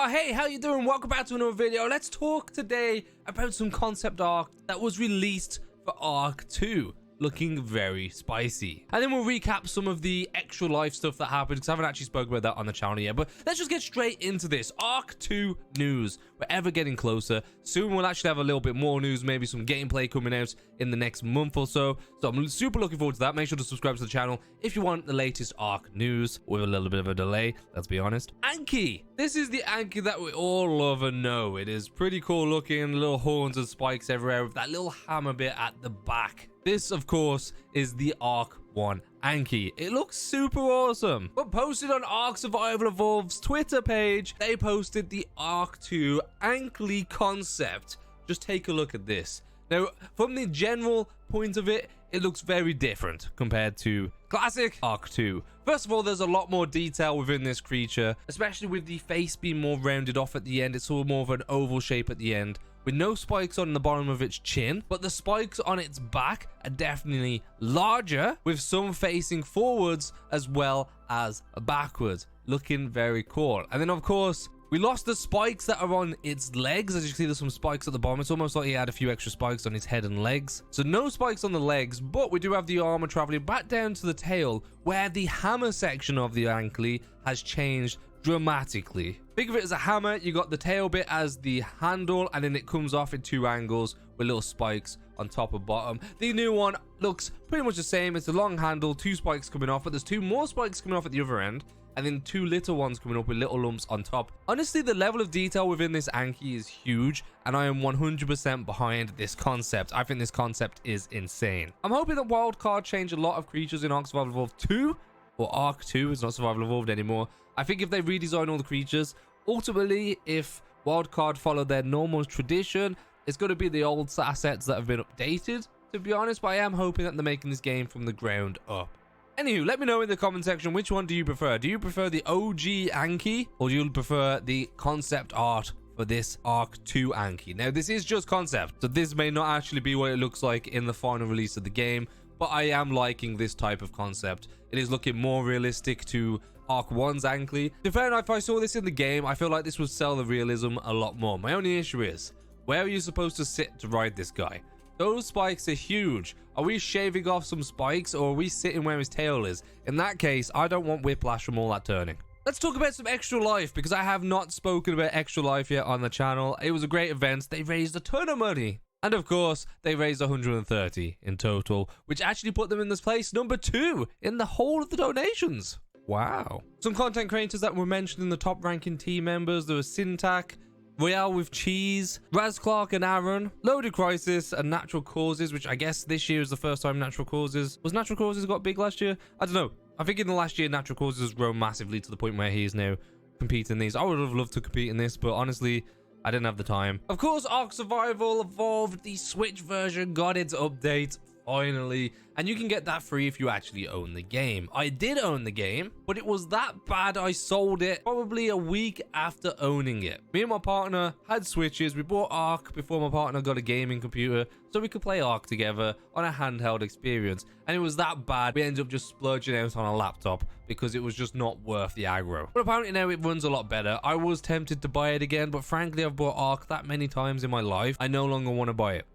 Oh, hey, how you doing? Welcome back to another video. Let's talk today about some concept art that was released for ARK 2. Looking very spicy. And then we'll recap some of the extra life stuff that happened, because I haven't actually spoken about that on the channel yet. But let's just get straight into this. ARK 2 news. We're ever getting closer. Soon we'll actually have a little bit more news, maybe some gameplay coming out in the next month or so. So I'm super looking forward to that. Make sure to subscribe to the channel if you want the latest ARK news with a little bit of a delay, let's be honest. Anky. This is the Anky that we all love and know. It is pretty cool looking, little horns and spikes everywhere with that little hammer bit at the back. This, of course, is the ARK 1 Anky. It looks super awesome. But posted on ARK Survival Evolved's Twitter page, they posted the ARK 2 Anky concept. Just take a look at this. Now, from the general point of it, it looks very different compared to classic ARK 2. First of all, there's a lot more detail within this creature, especially with the face being more rounded off at the end. It's all more of an oval shape at the end, with no spikes on the bottom of its chin, but the spikes on its back are definitely larger, with some facing forwards as well as backwards. Looking very cool. And then, of course, we lost the spikes that are on its legs. As you can see, there's some spikes at the bottom. It's almost like he had a few extra spikes on his head and legs. So no spikes on the legs, but we do have the armor traveling back down to the tail, where the hammer section of the Anky has changed dramatically. Think of it as a hammer. You got the tail bit as the handle, and then it comes off in two angles with little spikes on top and bottom. The new one looks pretty much the same. It's a long handle, two spikes coming off, but there's two more spikes coming off at the other end, and then two little ones coming up with little lumps on top. Honestly, the level of detail within this Anky is huge, and I am 100% behind this concept. I think this concept is insane. I'm hoping that Wildcard changed a lot of creatures in ARK Survival Evolved 2, or ARK 2, it's not Survival Evolved anymore. I think if they redesign all the creatures, ultimately, if Wildcard follow their normal tradition, it's going to be the old assets that have been updated, to be honest, but I am hoping that they're making this game from the ground up. Anywho, let me know in the comment section, which one do you prefer? Do you prefer the OG Anky, or do you prefer the concept art for this ARK 2 Anky? Now, this is just concept, so this may not actually be what it looks like in the final release of the game, but I am liking this type of concept. It is looking more realistic to ARK 1's Anky. To fair enough, if I saw this in the game, I feel like this would sell the realism a lot more. My only issue is, where are you supposed to sit to ride this guy? Those spikes are huge. Are we shaving off some spikes, or are we sitting where his tail is? In that case, I don't want whiplash from all that turning. Let's talk about some Extra Life, because I have not spoken about Extra Life yet on the channel. It was a great event. They raised a ton of money. And of course, they raised 130 in total, which actually put them in this place number 2 in the whole of the donations. Wow. Some content creators that were mentioned in the top ranking team members, there was Syntac, Royale with Cheese, Raz Clark and Aaron, Loaded Crisis, and Natural Causes, which I guess this year is the first time Natural Causes... Was Natural Causes got big last year? I don't know. I think in the last year, Natural Causes has grown massively to the point where he is now competing in these. I would have loved to compete in this, but honestly, I didn't have the time. Of course, ARK Survival Evolved, the Switch version, got its update finally, and you can get that free if you actually own the game. I did own the game, but it was that bad I sold it probably a week after owning it. Me and my partner had Switches. We bought ARK before my partner got a gaming computer so we could play ARK together on a handheld experience, and it was that bad we ended up just splurging out on a laptop because it was just not worth the aggro. But apparently now it runs a lot better. I was tempted to buy it again, but frankly I've bought ARK that many times in my life, I no longer want to buy it.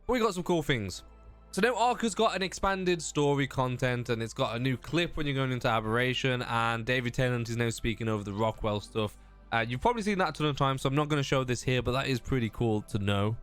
But we got some cool things. So now ARK has got an expanded story content, and it's got a new clip when you're going into Aberration, and David Tennant is now speaking over the Rockwell stuff. You've probably seen that a ton of times, so I'm not going to show this here, but that is pretty cool to know.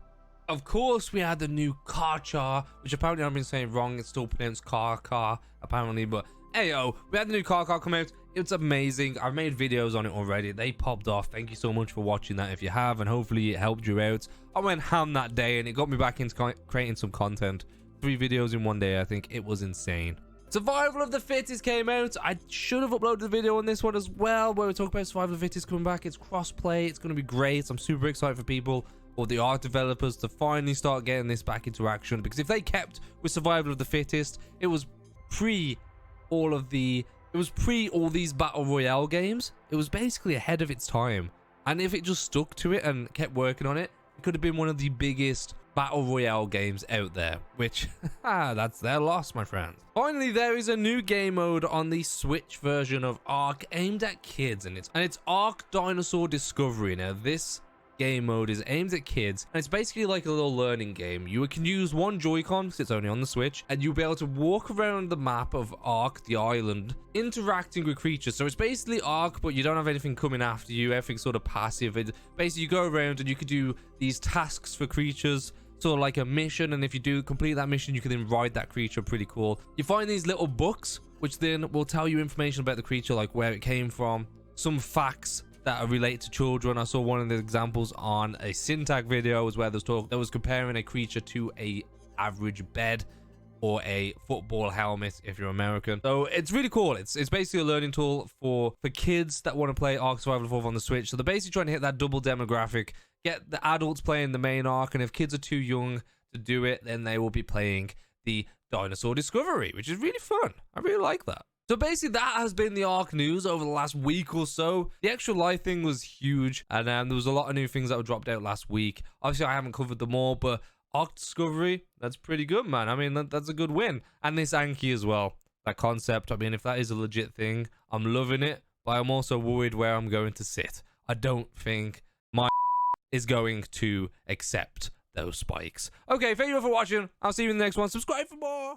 Of course, we had the new Karchar, which apparently I've been saying wrong. It's still pronounced Car, apparently, but heyo, we had the new Karchar come out. It's amazing. I've made videos on it already. They popped off. Thank you so much for watching that if you have, and hopefully it helped you out. I went ham that day, and it got me back into creating some content. 3 videos in one day. I think it was insane. Survival of the Fittest came out. I should have uploaded a video on this one as well, where we talk about Survival of the Fittest coming back. It's cross-play. It's going to be great. I'm super excited for people, or the art developers, to finally start getting this back into action, because if they kept with Survival of the Fittest, it was pre all these battle royale games. It was basically ahead of its time, and if it just stuck to it and kept working on it, it could have been one of the biggest battle royale games out there, which that's their loss, my friends. Finally, there is a new game mode on the Switch version of ARK aimed at kids, and it's ARK Dinosaur Discovery. Now this game mode is aimed at kids, and it's basically like a little learning game. You can use one Joy-Con because it's only on the Switch, and you'll be able to walk around the map of ARK, the island, interacting with creatures. So it's basically ARK, but you don't have anything coming after you. Everything's sort of passive. Basically, you go around and you can do these tasks for creatures, sort of like a mission, and if you do complete that mission, you can then ride that creature. Pretty cool. You find these little books, which then will tell you information about the creature, like where it came from, some facts that are related to children. I saw one of the examples on a Syntax video was where there's talk that was comparing a creature to a average bed or a football helmet if you're American. So it's really cool. It's basically a learning tool for kids that want to play ARK Survival Evolved on the Switch. So they're basically trying to hit that double demographic, get the adults playing the main ARK, and if kids are too young to do it, then they will be playing the Dinosaur Discovery, which is really fun. I really like that. So basically, that has been the ARK news over the last week or so. The ExtraLife thing was huge, and there was a lot of new things that were dropped out last week. Obviously, I haven't covered them all, but ARK Discovery, that's pretty good, man. I mean, that's a good win. And this Anky as well, that concept. I mean, if that is a legit thing, I'm loving it, but I'm also worried where I'm going to sit. I don't think my is going to accept those spikes. Okay, thank you for watching. I'll see you in the next one. Subscribe for more.